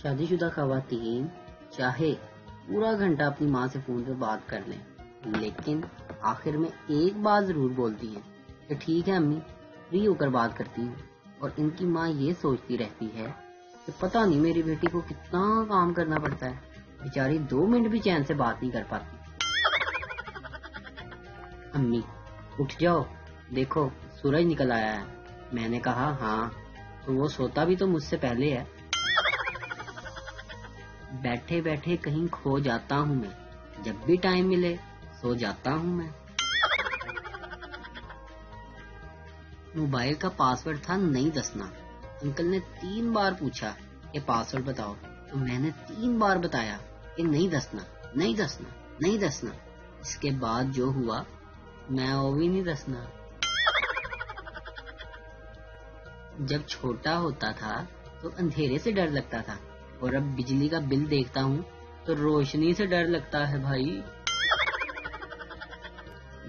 شادی شدہ خواتین چاہے پورا گھنٹہ اپنی ماں سے فون پہ بات کر لیں، لیکن آخر میں ایک بات ضرور بولتی ہیں کہ ٹھیک ہے امی، فری ہو کر بات کرتی ہوں۔ اور ان کی ماں یہ سوچتی رہتی ہے کہ پتہ نہیں میری بیٹی کو کتنا کام کرنا پڑتا ہے، بیچاری 2 منٹ بھی چین سے بات نہیں کر پاتی۔ امی اٹھ جاؤ، دیکھو سورج نکل آیا ہے۔ میں نے کہا ہاں، تو وہ سوتا بھی تو مجھ سے پہلے ہے۔ بیٹھے بیٹھے کہیں کھو جاتا ہوں میں، جب بھی ٹائم ملے سو جاتا ہوں میں۔ موبائل کا پاسورڈ تھا نہیں دسنا۔ انکل نے 3 بار پوچھا کہ پاسورڈ بتاؤ، تو میں نے 3 بار بتایا کہ نہیں دسنا، نہیں دسنا، نہیں دسنا۔ اس کے بعد جو ہوا میں وہ بھی نہیں دسنا۔ جب چھوٹا ہوتا تھا تو اندھیرے سے ڈر لگتا تھا، اور اب بجلی کا بل دیکھتا ہوں تو روشنی سے ڈر لگتا ہے بھائی۔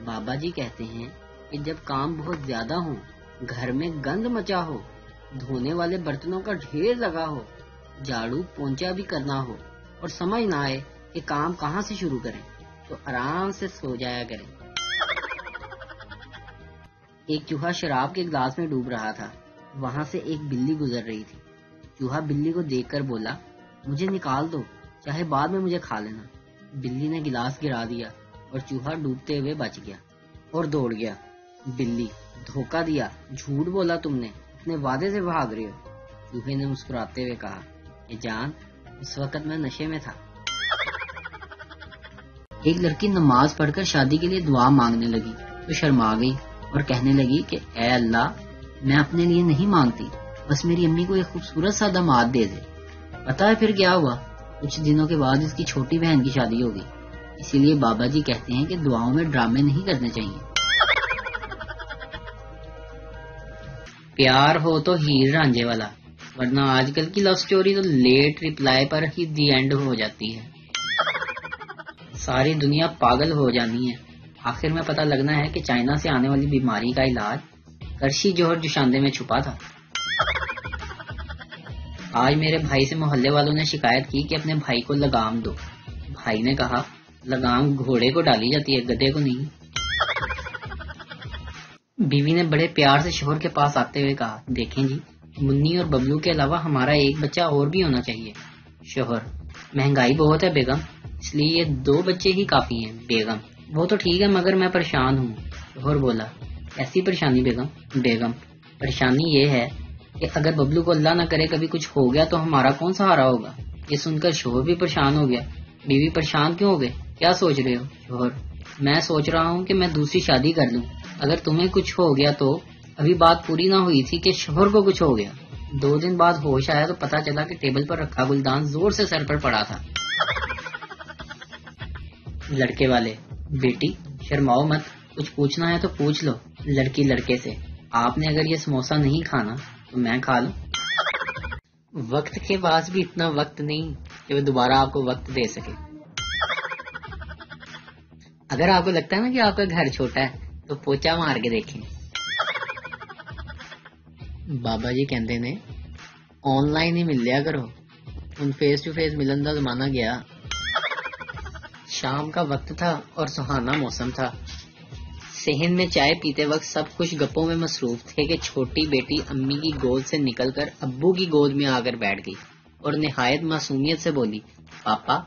بابا جی کہتے ہیں کہ جب کام بہت زیادہ ہو، گھر میں گند مچا ہو، دھونے والے برتنوں کا ڈھیر لگا ہو، جھاڑو پونچھا بھی کرنا ہو، اور سمجھ نہ آئے کہ کام کہاں سے شروع کریں، تو آرام سے سو جایا کریں۔ ایک چوہا شراب کے گلاس میں ڈوب رہا تھا، وہاں سے ایک بلی گزر رہی تھی۔ چوہا بلی کو دیکھ کر بولا، مجھے نکال دو، چاہے بعد میں مجھے کھا لینا۔ بلی نے گلاس گرا دیا اور چوہا ڈوبتے ہوئے بچ گیا اور دوڑ گیا۔ بلی، دھوکہ دیا، جھوٹ بولا تم نے، اپنے وعدے سے بھاگ رہے ہو۔ چوہے نے مسکراتے ہوئے کہا کہ جان، اس وقت میں نشے میں تھا۔ ایک لڑکی نماز پڑھ کر شادی کے لیے دعا مانگنے لگی تو شرما گئی اور کہنے لگی کہ اے اللہ، میں اپنے لیے نہیں مانگتی، بس میری امی کو ایک خوبصورت سا داماد دے دے۔ پتا ہے پھر کیا ہوا؟ کچھ دنوں کے بعد اس کی چھوٹی بہن کی شادی ہو گئی۔ اسی لیے بابا جی کہتے ہیں کہ دعاؤں میں ڈرامے نہیں کرنے چاہیے۔ پیار ہو تو ہیر رانجھے والا، ورنہ آج کل کی لو سٹوری تو لیٹ ریپلائی پر ہی دی اینڈ ہو جاتی ہے۔ ساری دنیا پاگل ہو جانی ہے۔ آخر میں پتہ لگنا ہے کہ چائنا سے آنے والی بیماری کا علاج کرشی جوہر جوشاندے میں چھپا تھا۔ آج میرے بھائی سے محلے والوں نے شکایت کی کہ اپنے بھائی کو لگام دو۔ بھائی نے کہا، لگام گھوڑے کو ڈالی جاتی ہے، گدھے کو نہیں۔ بیوی نے بڑے پیار سے شوہر کے پاس آتے ہوئے کہا، دیکھیں جی، منی اور ببلو کے علاوہ ہمارا ایک بچہ اور بھی ہونا چاہیے۔ شوہر، مہنگائی بہت ہے بیگم، اس لیے یہ 2 بچے ہی کافی ہیں۔ بیگم، وہ تو ٹھیک ہے مگر میں پریشان ہوں۔ شوہر بولا، ایسی پریشانی بیگم؟ بیگم، پریشانی یہ ہے کہ اگر ببلو کو اللہ نہ کرے کبھی کچھ ہو گیا تو ہمارا کون سہارا ہوگا؟ یہ سن کر شوہر بھی پریشان ہو گیا۔ بیوی، پریشان کیوں ہو گئے؟ کیا سوچ رہے ہو؟ شوہر، میں سوچ رہا ہوں کہ میں دوسری شادی کر لوں، اگر تمہیں کچھ ہو گیا تو۔ ابھی بات پوری نہ ہوئی تھی کہ شوہر کو کچھ ہو گیا۔ 2 دن بعد ہوش آیا تو پتا چلا کہ ٹیبل پر رکھا گلدان زور سے سر پر پڑا تھا۔ لڑکے والے، بیٹی شرماؤ مت، کچھ پوچھنا ہے تو پوچھ لو۔ لڑکی لڑکے سے، آپ نے اگر یہ سموسہ نہیں کھانا تو میں کھا لوں۔ وقت کے پاس بھی اتنا وقت نہیں کہ وہ دوبارہ آپ کو وقت دے سکے۔ اگر آپ کو لگتا ہے نا کہ آپ کا گھر چھوٹا ہے تو پوچا مار کے دیکھیں۔ بابا جی کہندے نے آن لائن ہی مل لیا کرو، ان فیس ٹو فیس ملن دا زمانہ گیا۔ شام کا وقت تھا اور سہانا موسم تھا۔ صحن میں چائے پیتے وقت سب کچھ گپوں میں مصروف تھے کہ چھوٹی بیٹی امی کی گود سے نکل کر ابو کی گود میں آ کر بیٹھ گئی اور نہایت معصومیت سے بولی، پاپا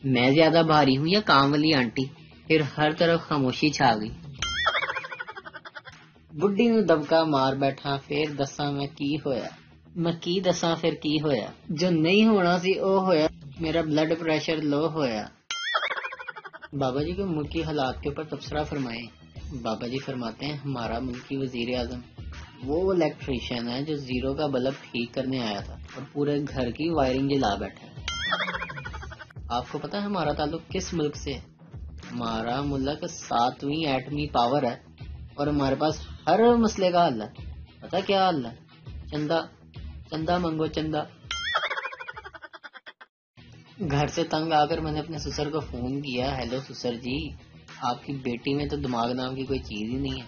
میں زیادہ بھاری ہوں یا کام والی آنٹی؟ پھر ہر طرف خاموشی چھا گئی۔ بڈھی نو دبکا مار بیٹھا، پھر دساں میں کی ہویا، میں کی دساں پھر کی ہویا، جو نہیں ہونا سی او ہویا، میرا بلڈ پریشر لو ہویا۔ بابا جی کو ملکی حالات کے اوپر تبصرہ فرمائیں۔ بابا جی فرماتے ہیں، ہمارا ملکی وزیر اعظم وہ الیکٹریشین ہے جو زیرو کا بلب ٹھیک کرنے آیا تھا اور پورے گھر کی وائرنگ جلا بیٹھا ہے۔ آپ کو پتا ہے ہمارا تعلق کس ملک سے ہے؟ ہمارا ملک 7ویں ایٹمی پاور ہے اور ہمارے پاس ہر مسئلے کا حل ہے۔ پتا کیا حل ہے؟ چندہ، چندہ منگو چندہ۔ گھر سے تنگ آ کر میں نے اپنے سسر کو فون کیا، ہیلو سسر جی، آپ کی بیٹی میں تو دماغ نام کی کوئی چیز ہی نہیں ہے۔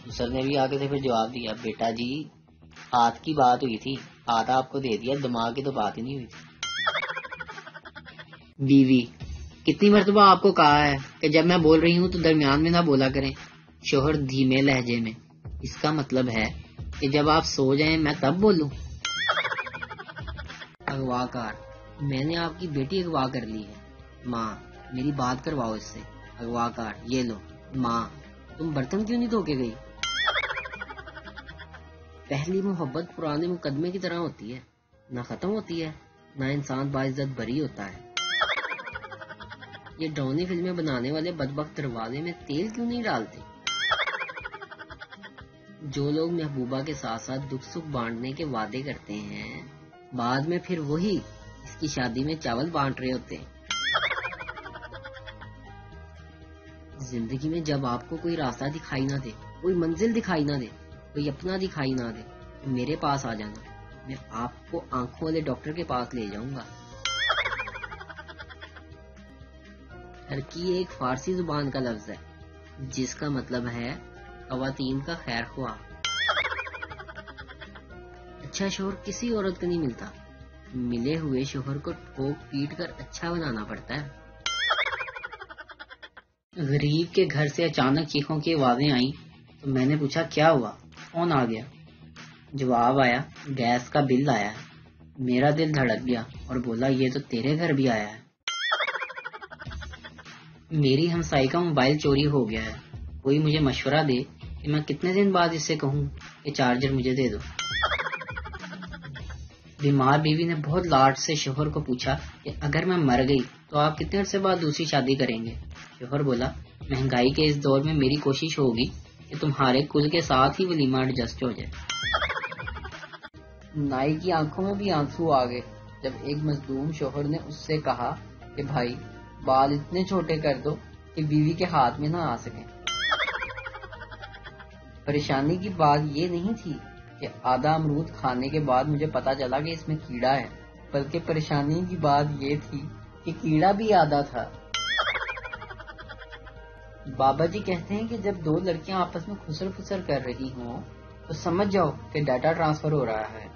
سسر نے بھی آگے سے پھر جواب دیا، بیٹا جی ہاتھ کی بات ہوئی تھی، ہاتھ آپ کو دے دیا، دماغ کی تو بات ہی نہیں ہوئی تھی۔ بیوی: کتنی مرتبہ آپ کو کہا ہے کہ جب میں بول رہی ہوں تو درمیان میں نہ بولا کریں. شوہر دھیمے لہجے میں: اس کا مطلب ہے کہ جب آپ سو جائیں میں تب بولوں. اغوا کار: میں نے آپ کی بیٹی اغوا کر لی ہے. ماں: میری بات کرواؤ اس سے. اغوا کار: یہ لو. ماں: تم برتن کیوں نہیں دھو کے گئی؟ پہلی محبت پرانے مقدمے کی طرح ہوتی ہے، نہ ختم ہوتی ہے نہ انسان باعزت بری ہوتا ہے. یہ ڈرونی فلمیں بنانے والے بدبخت دروازے میں تیل کیوں نہیں ڈالتے؟ جو لوگ محبوبہ کے ساتھ ساتھ دکھ سکھ بانٹنے کے وعدے کرتے ہیں، بعد میں پھر وہی اس کی شادی میں چاول بانٹ رہے ہوتے ہیں. زندگی میں جب آپ کو کوئی راستہ دکھائی نہ دے، کوئی منزل دکھائی نہ دے، کوئی اپنا دکھائی نہ دے، تو میرے پاس آ جانا. میں آپ کو آنکھوں والے ڈاکٹر کے پاس لے جاؤں گا. ترکی ایک فارسی زبان کا لفظ ہے جس کا مطلب ہے خواتین کا خیر خواہ. اچھا شوہر کسی عورت کو نہیں ملتا، ملے ہوئے شوہر کو ٹھوک پیٹ کر اچھا بنانا پڑتا ہے. غریب کے گھر سے اچانک چیخوں کی آوازیں آئیں تو میں نے پوچھا کیا ہوا، کون آ گیا؟ جواب آیا گیس کا بل آیا ہے. میرا دل دھڑک گیا اور بولا یہ تو تیرے گھر بھی آیا ہے. میری ہمسائی کا موبائل چوری ہو گیا ہے، کوئی مجھے مشورہ دے کہ میں کتنے دن بعد اس سے کہوں کہ چارجر مجھے دے دو. بیمار بیوی نے بہت لاڈ سے شوہر کو پوچھا کہ اگر میں مر گئی تو آپ کتنے عرصے بعد دوسری شادی کریں گے؟ شوہر بولا مہنگائی کے اس دور میں میری کوشش ہوگی کہ تمہارے کل کے ساتھ ہی ولیمہ ایڈجسٹ ہو جائے. نائی کی آنکھوں میں بھی آنسو آ گئے جب ایک مظلوم شوہر نے اس سے کہا کہ بھائی بال اتنے چھوٹے کر دو کہ بیوی کے ہاتھ میں نہ آ سکیں. پریشانی کی بات یہ نہیں تھی کہ آدھا امرود کھانے کے بعد مجھے پتا چلا کہ اس میں کیڑا ہے، بلکہ پریشانی کی بات یہ تھی کہ کیڑا بھی آدھا تھا. بابا جی کہتے ہیں کہ جب دو لڑکیاں آپس میں خسر پھسر کر رہی ہوں تو سمجھ جاؤ کہ ڈیٹا ٹرانسفر ہو رہا ہے،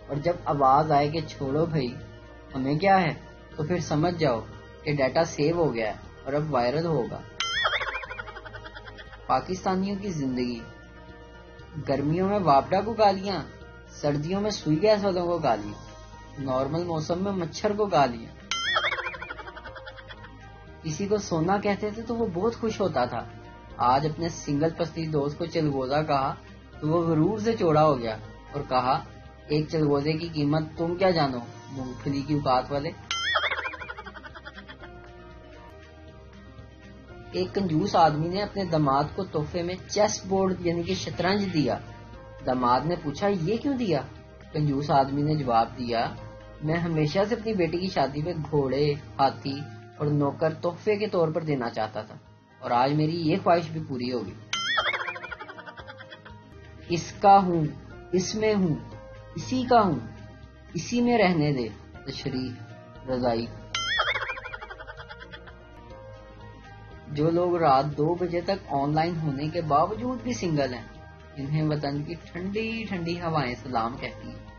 اور جب آواز آئے کہ چھوڑو بھائی ہمیں کیا ہے تو پھر سمجھ جاؤ کہ ڈیٹا سیو ہو گیا ہے اور اب وائرل ہوگا. پاکستانیوں کی زندگی: گرمیوں میں واپڈا کو گالیاں، سردیوں میں سوئی گیس والوں کو گالیاں، نارمل موسم میں مچھر کو گالیاں. کسی کو سونا کہتے تھے تو وہ بہت خوش ہوتا تھا، آج اپنے سنگل پستی دوست کو چلگوزہ کہا تو وہ غرور سے چوڑا ہو گیا اور کہا ایک چلگوزے کی قیمت تم کیا جانو مونگ پھلی کی اوقات والے. ایک کنجوس آدمی نے اپنے داماد کو تحفے میں چیس بورڈ یعنی کہ شطرنج دیا. داماد نے پوچھا یہ کیوں دیا؟ کنجوس آدمی نے جواب دیا میں ہمیشہ سے اپنی بیٹی کی شادی میں گھوڑے، ہاتھی اور نوکر تحفے کے طور پر دینا چاہتا تھا، اور آج میری یہ خواہش بھی پوری ہوگی. اس کا ہوں، اس میں ہوں، اسی کا ہوں، اسی میں رہنے دے. تشریح رضائی. جو لوگ رات 2 بجے تک آن لائن ہونے کے باوجود بھی سنگل ہیں، انہیں وطن کی ٹھنڈی ٹھنڈی ہوائیں سلام کہتی ہیں.